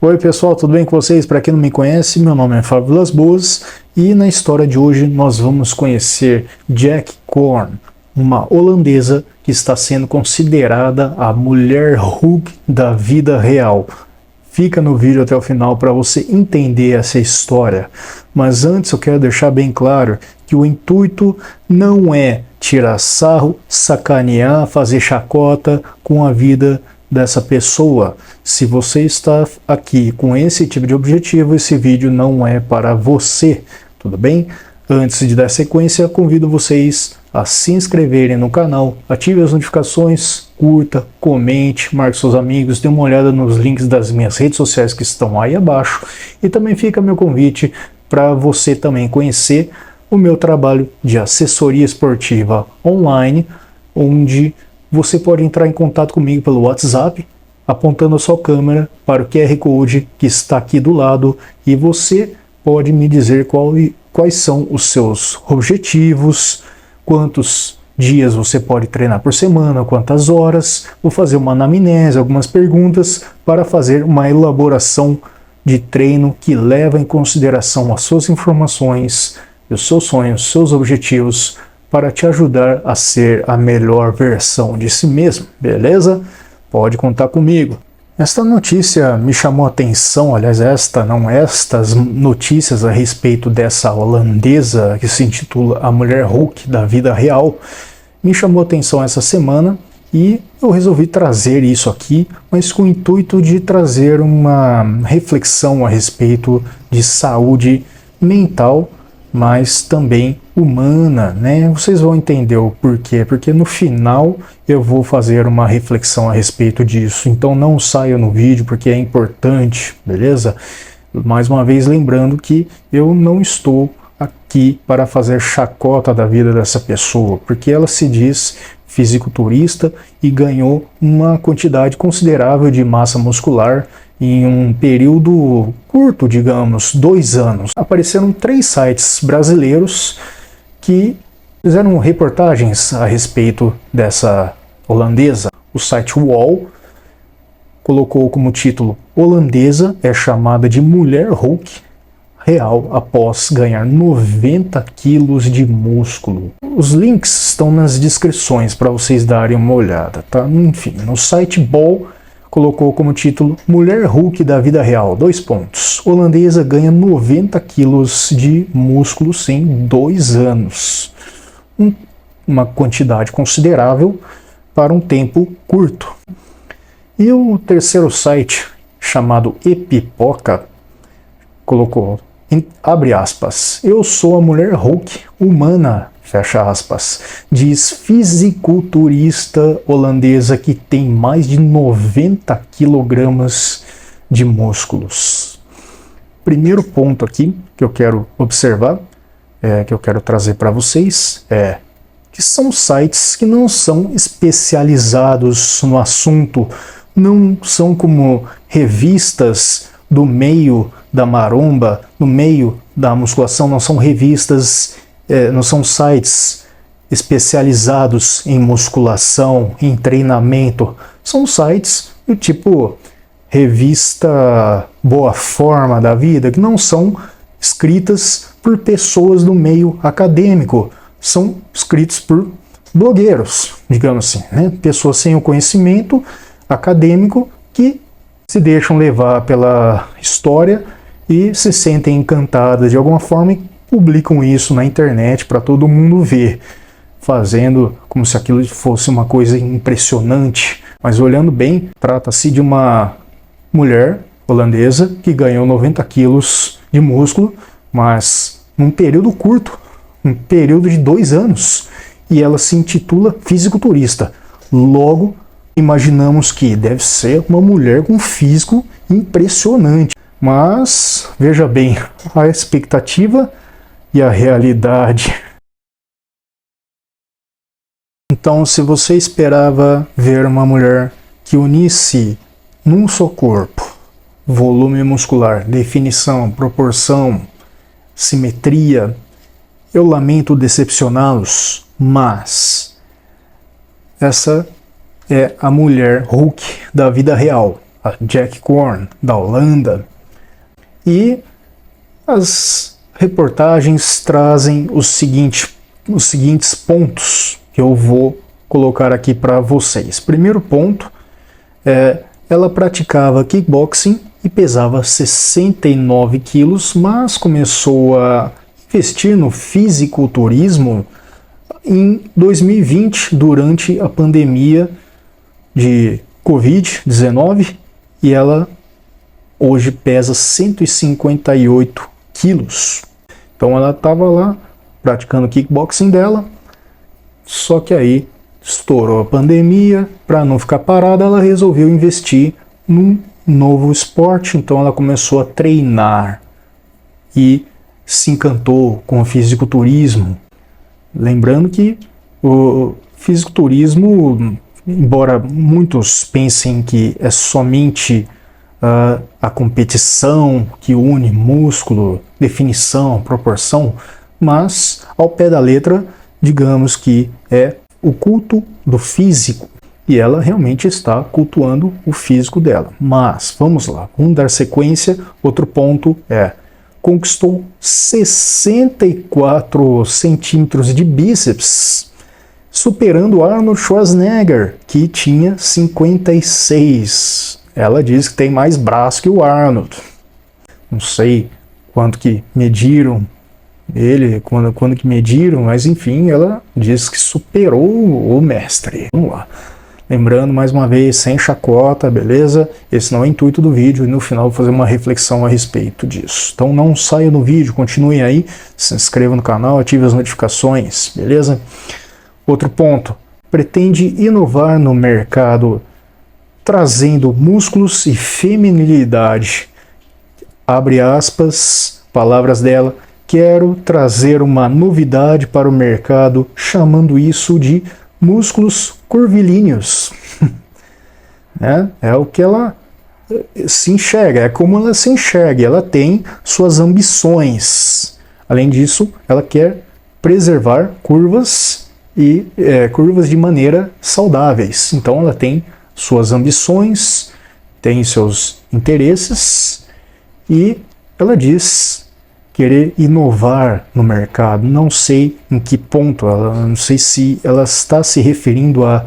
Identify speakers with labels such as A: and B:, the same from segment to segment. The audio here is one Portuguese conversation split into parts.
A: Oi pessoal, tudo bem com vocês? Para quem não me conhece, meu nome é Fábio Vilas Boas e na história de hoje nós vamos conhecer Jack Korn, uma holandesa que está sendo considerada a mulher Hulk da vida real. Fica no vídeo até o final para você entender essa história. Mas antes eu quero deixar bem claro que o intuito não é tirar sarro, sacanear, fazer chacota com a vida dessa pessoa. Se você está aqui com esse tipo de objetivo, esse vídeo não é para você, tudo bem? Antes de dar sequência, convido vocês a se inscreverem no canal, ative as notificações, curta, comente, marque seus amigos, dê uma olhada nos links das minhas redes sociais que estão aí abaixo e também fica meu convite para você também conhecer o meu trabalho de assessoria esportiva online, onde você pode entrar em contato comigo pelo WhatsApp, apontando a sua câmera para o QR Code que está aqui do lado e você pode me dizer quais são os seus objetivos, quantos dias você pode treinar por semana, quantas horas. Vou fazer uma anamnese, algumas perguntas para fazer uma elaboração de treino que leva em consideração as suas informações, os seus sonhos, os seus objetivos, para te ajudar a ser a melhor versão de si mesmo, beleza? Pode contar comigo. Esta notícia me chamou a atenção, aliás, estas notícias a respeito dessa holandesa que se intitula A Mulher Hulk da Vida Real, me chamou a atenção essa semana e eu resolvi trazer isso aqui, mas com o intuito de trazer uma reflexão a respeito de saúde mental, mas também humana, né? Vocês vão entender o porquê, porque no final eu vou fazer uma reflexão a respeito disso, então não saia no vídeo porque é importante, beleza? Mais uma vez lembrando que eu não estou aqui para fazer chacota da vida dessa pessoa, porque ela se diz fisiculturista e ganhou uma quantidade considerável de massa muscular em um período curto, digamos, 2 anos. Apareceram 3 sites brasileiros que fizeram reportagens a respeito dessa holandesa. O site UOL colocou como título: Holandesa é chamada de Mulher Hulk real após ganhar 90 quilos de músculo. Os links estão nas descrições para vocês darem uma olhada, tá? Enfim, no site Bol colocou como título Mulher Hulk da Vida Real, : holandesa ganha 90 quilos de músculos em 2 anos. Uma quantidade considerável para um tempo curto. E o terceiro site, chamado Epipoca, colocou, abre aspas, eu sou a mulher Hulk humana, fecha aspas, diz fisiculturista holandesa que tem mais de 90 quilogramas de músculos. Primeiro ponto aqui que eu quero observar, que eu quero trazer para vocês, é que são sites que não são especializados no assunto, não são como revistas do meio da maromba, no meio da musculação, não são revistas, não são sites especializados em musculação, em treinamento, são sites do tipo revista Boa Forma da Vida, que não são escritas por pessoas do meio acadêmico, são escritos por blogueiros, digamos assim, né? Pessoas sem o conhecimento acadêmico que se deixam levar pela história e se sentem encantadas de alguma forma e publicam isso na internet para todo mundo ver, fazendo como se aquilo fosse uma coisa impressionante. Mas olhando bem, trata-se de uma mulher holandesa que ganhou 90 quilos de músculo, mas num período curto, um período de 2 anos, e ela se intitula fisiculturista. Logo, imaginamos que deve ser uma mulher com físico impressionante. Mas, veja bem, a expectativa e a realidade. Então, se você esperava ver uma mulher que unisse num só corpo volume muscular, definição, proporção, simetria, eu lamento decepcioná-los, mas essa é a mulher Hulk da vida real. a Jack Korn, da Holanda. E as reportagens trazem os seguintes pontos que eu vou colocar aqui para vocês. Primeiro ponto é: ela praticava kickboxing e pesava 69 quilos, mas começou a investir no fisiculturismo em 2020, durante a pandemia de Covid-19, e ela hoje pesa 158 quilos. Então ela estava lá praticando kickboxing dela, só que aí estourou a pandemia. Para não ficar parada, ela resolveu investir num novo esporte, então ela começou a treinar e se encantou com o fisiculturismo. Lembrando que o fisiculturismo, embora muitos pensem que é somente a competição que une músculo, definição, proporção, mas ao pé da letra, digamos que é o culto do físico, e ela realmente está cultuando o físico dela. Mas vamos lá, vamos dar sequência. Outro ponto é: conquistou 64 centímetros de bíceps, superando Arnold Schwarzenegger, que tinha 56. Ela diz que tem mais braço que o Arnold. Não sei quanto que mediram ele, quando que mediram, mas enfim, ela diz que superou o mestre. Vamos lá. Lembrando, mais uma vez, sem chacota, beleza? Esse não é o intuito do vídeo, e no final vou fazer uma reflexão a respeito disso. Então não saia do vídeo, continue aí, se inscreva no canal, ative as notificações, beleza? Outro ponto: pretende inovar no mercado, trazendo músculos e feminilidade. Abre aspas, palavras dela: quero trazer uma novidade para o mercado, chamando isso de músculos curvilíneos. É o que ela se enxerga, é como ela se enxerga, ela tem suas ambições. Além disso, ela quer preservar curvas e curvas de maneira saudáveis. Então ela tem suas ambições, tem seus interesses, e ela diz querer inovar no mercado. Não sei em que ponto, não sei se ela está se referindo a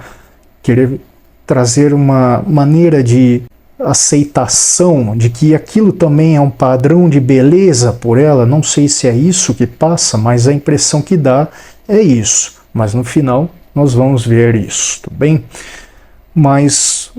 A: querer trazer uma maneira de aceitação de que aquilo também é um padrão de beleza por ela. Não sei se é isso que passa, mas a impressão que dá é isso. Mas no final nós vamos ver isso, tudo bem? Mas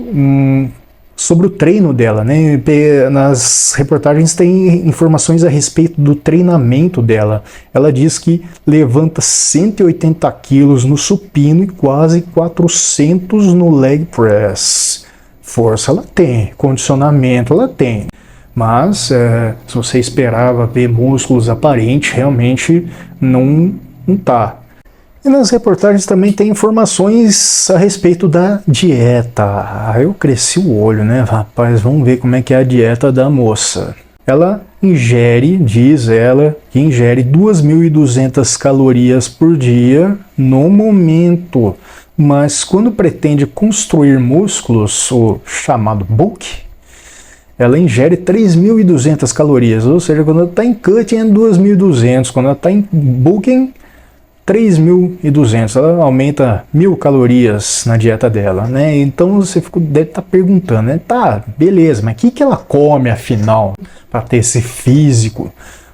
A: sobre o treino dela, né? Nas reportagens tem informações a respeito do treinamento dela. Ela diz que levanta 180 quilos no supino e quase 400 no leg press. Força ela tem, condicionamento ela tem, mas se você esperava ver músculos aparentes, realmente não tá. E nas reportagens também tem informações a respeito da dieta. Eu cresci o olho, né, rapaz? Vamos ver como é que é a dieta da moça. Ela ingere, diz ela, que ingere 2.200 calorias por dia no momento. Mas quando pretende construir músculos, o chamado bulk, ela ingere 3.200 calorias. Ou seja, quando ela está em cutting é 2.200, quando ela está em bulking 3.200, ela aumenta 1.000 calorias na dieta dela, né? Então você deve estar perguntando, né? Tá, beleza, mas o que ela come afinal para ter esse físico?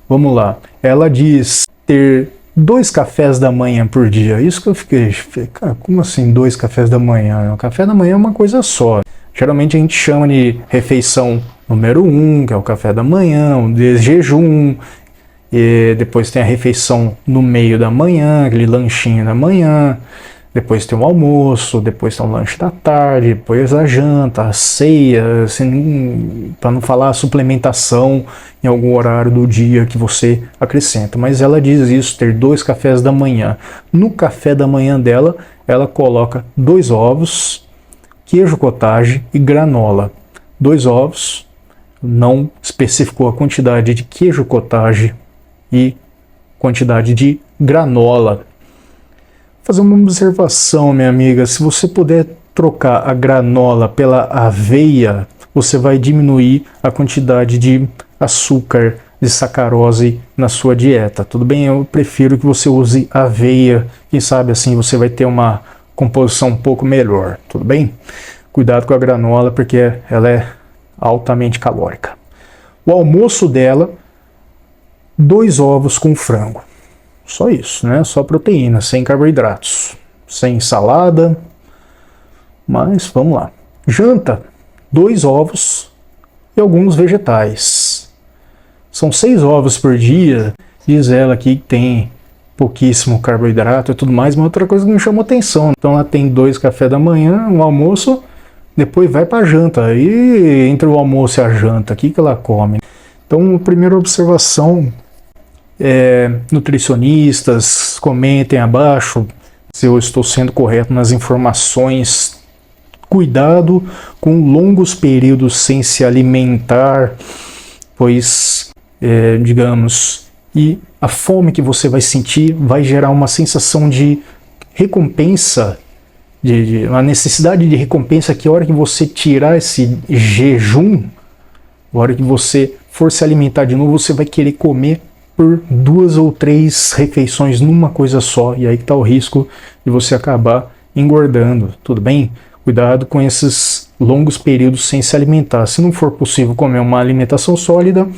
A: Vamos lá. Ela diz ter 2 cafés da manhã por dia. Isso que eu fiquei, cara, como assim 2 cafés da manhã? O café da manhã é uma coisa só. Geralmente a gente chama de refeição número 1, que é o café da manhã, o de jejum. E depois tem a refeição no meio da manhã, aquele lanchinho da manhã. Depois tem o almoço, depois tem o lanche da tarde, depois a janta, a ceia, assim, para não falar a suplementação em algum horário do dia que você acrescenta. Mas ela diz isso, ter 2 cafés da manhã. No café da manhã dela, ela coloca 2 ovos, queijo cottage e granola. 2 ovos, não especificou a quantidade de queijo cottage e quantidade de granola. Fazer uma observação, minha amiga: se você puder trocar a granola pela aveia, você vai diminuir a quantidade de açúcar, de sacarose na sua dieta. Tudo bem? Eu prefiro que você use aveia, quem sabe assim você vai ter uma composição um pouco melhor, tudo bem? Cuidado com a granola porque ela é altamente calórica. O almoço dela, 2 ovos com frango. Só isso, né? Só proteína, sem carboidratos, sem salada, mas vamos lá. Janta, 2 ovos e alguns vegetais. São 6 ovos por dia, diz ela aqui que tem pouquíssimo carboidrato e tudo mais, mas outra coisa que me chamou atenção. Então ela tem 2 café da manhã, um almoço, depois vai para a janta. E entre o almoço e a janta, o que ela come? Então, a primeira observação nutricionistas, comentem abaixo se eu estou sendo correto nas informações. Cuidado com longos períodos sem se alimentar, pois, digamos, e a fome que você vai sentir vai gerar uma sensação de recompensa, uma necessidade de recompensa que a hora que você tirar esse jejum, a hora que você for se alimentar de novo, você vai querer comer por 2 ou 3 refeições numa coisa só, e aí que está o risco de você acabar engordando, tudo bem? Cuidado com esses longos períodos sem se alimentar. Se não for possível comer uma alimentação sólida,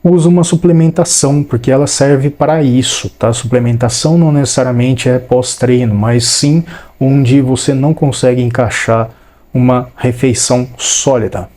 A: use uma suplementação, porque ela serve para isso, tá? Suplementação não necessariamente é pós-treino, mas sim onde você não consegue encaixar uma refeição sólida.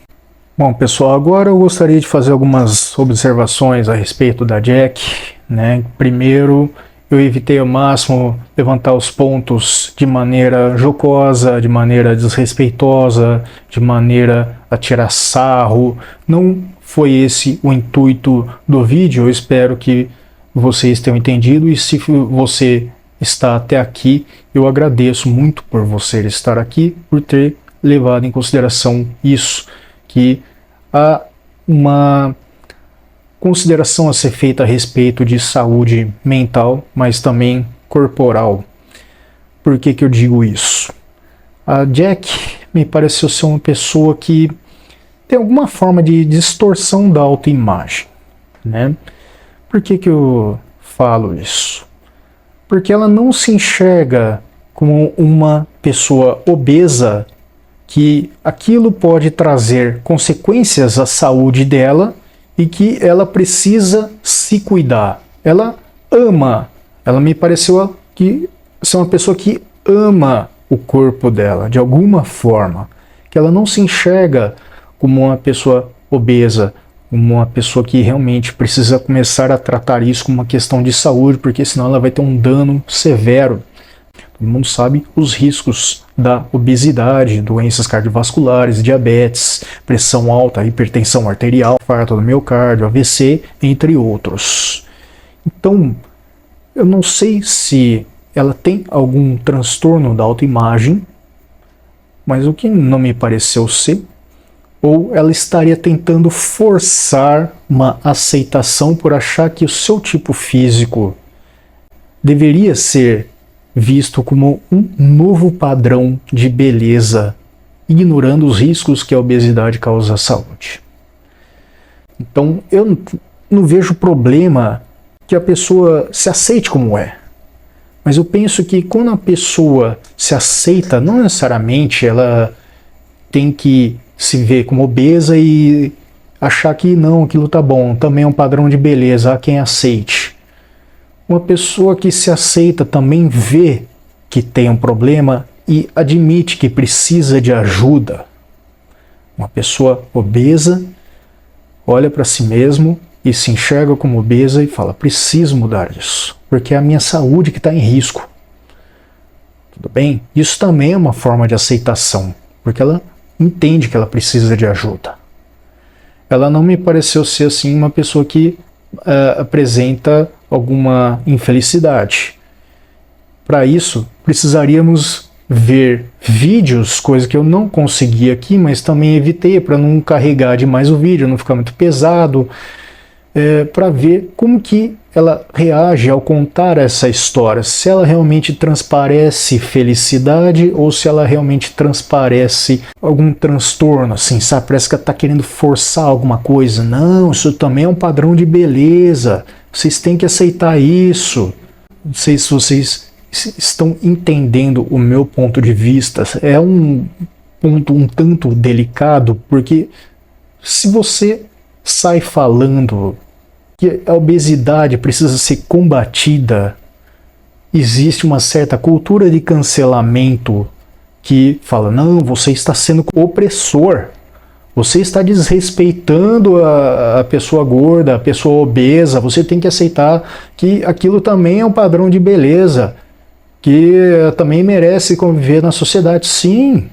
A: Bom, pessoal, agora eu gostaria de fazer algumas observações a respeito da Jack, né? Primeiro, eu evitei ao máximo levantar os pontos de maneira jocosa, de maneira desrespeitosa, de maneira a tirar sarro. Não foi esse o intuito do vídeo, eu espero que vocês tenham entendido, e se você está até aqui, eu agradeço muito por você estar aqui, por ter levado em consideração isso, que há uma consideração a ser feita a respeito de saúde mental, mas também corporal. Por que eu digo isso? A Jack me pareceu ser uma pessoa que tem alguma forma de distorção da autoimagem, né? Por que eu falo isso? Porque ela não se enxerga como uma pessoa obesa, que aquilo pode trazer consequências à saúde dela e que ela precisa se cuidar. Ela me pareceu que ser uma pessoa que ama o corpo dela, de alguma forma, que ela não se enxerga como uma pessoa obesa, como uma pessoa que realmente precisa começar a tratar isso como uma questão de saúde, porque senão ela vai ter um dano severo. Todo mundo sabe os riscos da obesidade, doenças cardiovasculares, diabetes, pressão alta, hipertensão arterial, infarto do miocárdio, AVC, entre outros. Então, eu não sei se ela tem algum transtorno da autoimagem, mas o que não me pareceu ser, ou ela estaria tentando forçar uma aceitação por achar que o seu tipo físico deveria ser visto como um novo padrão de beleza, ignorando os riscos que a obesidade causa à saúde. Então, eu não vejo problema que a pessoa se aceite como é. Mas eu penso que quando a pessoa se aceita, não necessariamente ela tem que se ver como obesa e achar que não, aquilo tá bom, também é um padrão de beleza, há quem aceite. Uma pessoa que se aceita também vê que tem um problema e admite que precisa de ajuda. Uma pessoa obesa olha para si mesmo e se enxerga como obesa e fala, preciso mudar isso, porque é a minha saúde que está em risco. Tudo bem? Isso também é uma forma de aceitação, porque ela entende que ela precisa de ajuda. Ela não me pareceu ser assim uma pessoa que apresenta alguma infelicidade. Para isso, precisaríamos ver vídeos, coisa que eu não consegui aqui, mas também evitei para não carregar demais o vídeo, não ficar muito pesado. para ver como que ela reage ao contar essa história, se ela realmente transparece felicidade ou se ela realmente transparece algum transtorno, assim, sabe? Parece que ela está querendo forçar alguma coisa. Não, isso também é um padrão de beleza, vocês têm que aceitar isso. Não sei se vocês estão entendendo o meu ponto de vista. É um ponto um tanto delicado, porque se você sai falando que a obesidade precisa ser combatida, existe uma certa cultura de cancelamento que fala, não, você está sendo opressor, você está desrespeitando a pessoa gorda, a pessoa obesa, você tem que aceitar que aquilo também é um padrão de beleza, que também merece conviver na sociedade. Sim,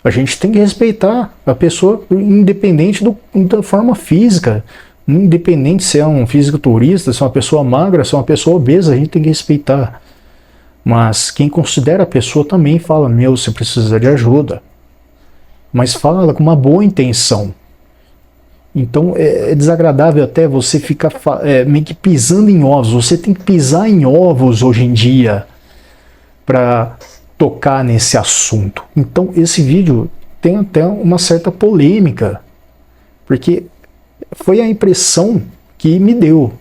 A: a gente tem que respeitar a pessoa independente da forma física, independente se é um fisiculturista, se é uma pessoa magra, se é uma pessoa obesa, a gente tem que respeitar. Mas quem considera a pessoa também fala, meu, você precisa de ajuda. Mas fala com uma boa intenção. Então é desagradável até você ficar meio que pisando em ovos. Você tem que pisar em ovos hoje em dia para tocar nesse assunto. Então esse vídeo tem até uma certa polêmica, porque foi a impressão que me deu,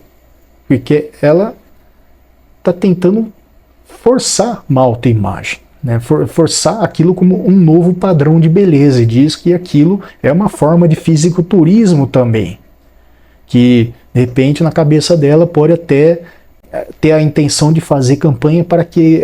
A: porque ela está tentando forçar uma autoimagem, né? Forçar aquilo como um novo padrão de beleza, e diz que aquilo é uma forma de fisiculturismo também, que de repente na cabeça dela pode até ter a intenção de fazer campanha para que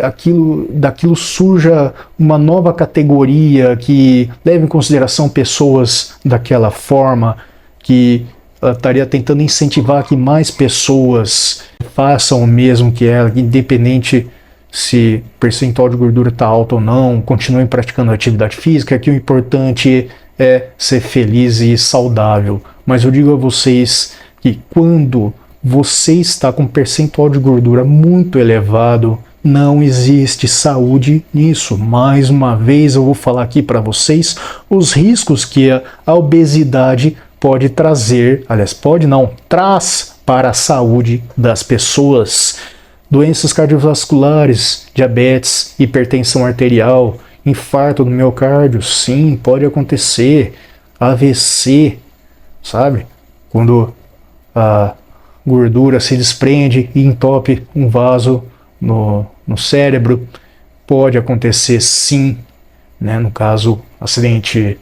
A: daquilo surja uma nova categoria que leve em consideração pessoas daquela forma, que ela estaria tentando incentivar que mais pessoas façam o mesmo que ela, independente se o percentual de gordura está alto ou não, continuem praticando atividade física, que o importante é ser feliz e saudável. Mas eu digo a vocês que quando você está com um percentual de gordura muito elevado, não existe saúde nisso. Mais uma vez eu vou falar aqui para vocês os riscos que a obesidade pode trazer, aliás, pode não, traz para a saúde das pessoas. Doenças cardiovasculares, diabetes, hipertensão arterial, infarto do miocárdio, sim, pode acontecer. AVC, sabe? Quando a gordura se desprende e entope um vaso no cérebro, pode acontecer sim, né? No caso, acidente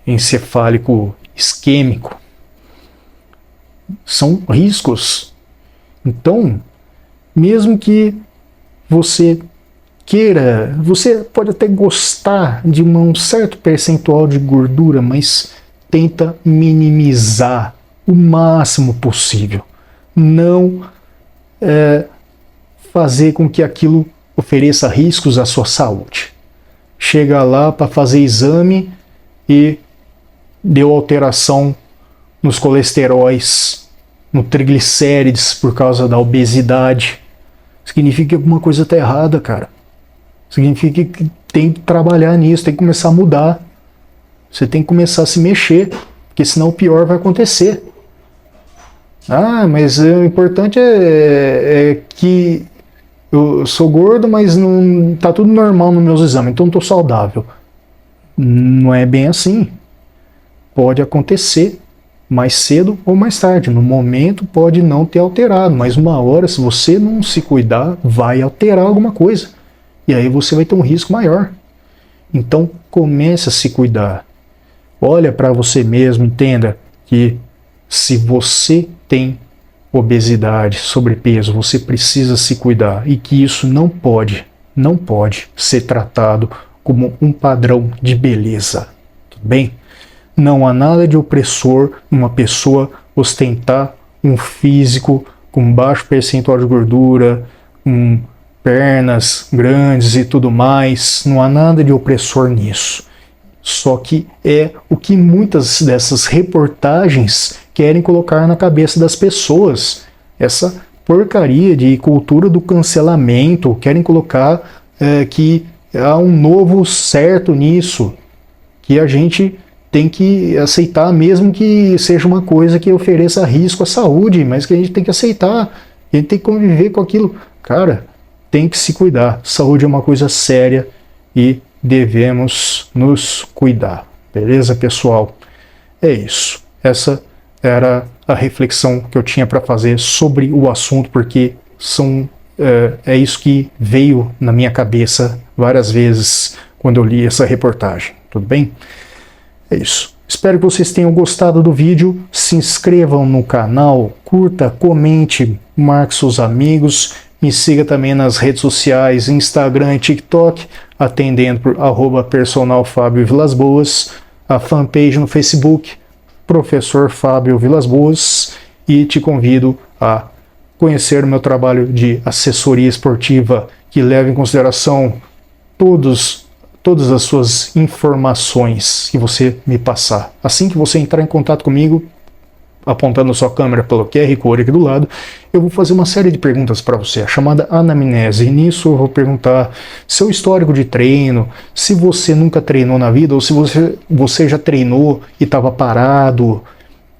A: encefálico isquêmico. São riscos. Então, mesmo que você queira, você pode até gostar de um certo percentual de gordura, mas tenta minimizar o máximo possível. Não fazer com que aquilo ofereça riscos à sua saúde. Chega lá para fazer exame e deu alteração nos colesteróis, no triglicérides por causa da obesidade. Significa que alguma coisa está errada, cara. Significa que tem que trabalhar nisso, tem que começar a mudar. Você tem que começar a se mexer, porque senão o pior vai acontecer. Ah, mas o importante é que eu sou gordo, mas não tá tudo normal nos meus exames, então estou saudável. Não é bem assim. Pode acontecer mais cedo ou mais tarde. No momento pode não ter alterado, mas uma hora, se você não se cuidar, vai alterar alguma coisa. E aí você vai ter um risco maior. Então comece a se cuidar. Olha para você mesmo, entenda que se você tem obesidade, sobrepeso, você precisa se cuidar e que isso não pode ser tratado como um padrão de beleza. Tudo bem? Não há nada de opressor numa pessoa ostentar um físico com baixo percentual de gordura, com pernas grandes e tudo mais. Não há nada de opressor nisso. Só que é o que muitas dessas reportagens querem colocar na cabeça das pessoas. Essa porcaria de cultura do cancelamento, querem colocar que há um novo certo nisso, que a gente tem que aceitar, mesmo que seja uma coisa que ofereça risco à saúde, mas que a gente tem que aceitar, a gente tem que conviver com aquilo. Cara, tem que se cuidar. Saúde é uma coisa séria e devemos nos cuidar. Beleza, pessoal? É isso. Essa era a reflexão que eu tinha para fazer sobre o assunto, porque é isso que veio na minha cabeça várias vezes quando eu li essa reportagem. Tudo bem? É isso. Espero que vocês tenham gostado do vídeo. Se inscrevam no canal, curta, comente, marque seus amigos. Me siga também nas redes sociais, Instagram e TikTok, atendendo por @personalfabiovilasboas, a fanpage no Facebook, Professor Fábio Vilas Boas, e te convido a conhecer o meu trabalho de assessoria esportiva, que leva em consideração todas as suas informações que você me passar. Assim que você entrar em contato comigo, apontando sua câmera pelo QR Code aqui do lado, eu vou fazer uma série de perguntas para você, a chamada anamnese. E nisso eu vou perguntar seu histórico de treino, se você nunca treinou na vida, ou se você já treinou e estava parado,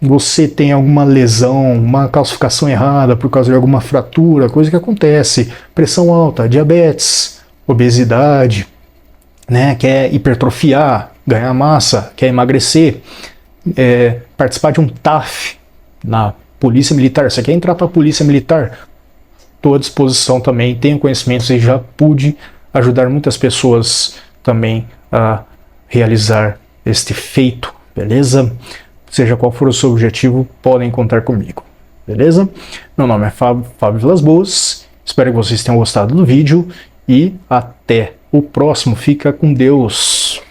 A: você tem alguma lesão, uma calcificação errada por causa de alguma fratura, coisa que acontece, pressão alta, diabetes, obesidade, né, quer hipertrofiar, ganhar massa, quer emagrecer, participar de um TAF na Polícia Militar, você quer entrar para a Polícia Militar, estou à disposição também, tenho conhecimentos e já pude ajudar muitas pessoas também a realizar este feito, beleza? Seja qual for o seu objetivo, podem contar comigo, beleza? Meu nome é Fábio Vilas Boas, espero que vocês tenham gostado do vídeo e até o próximo. Fica com Deus!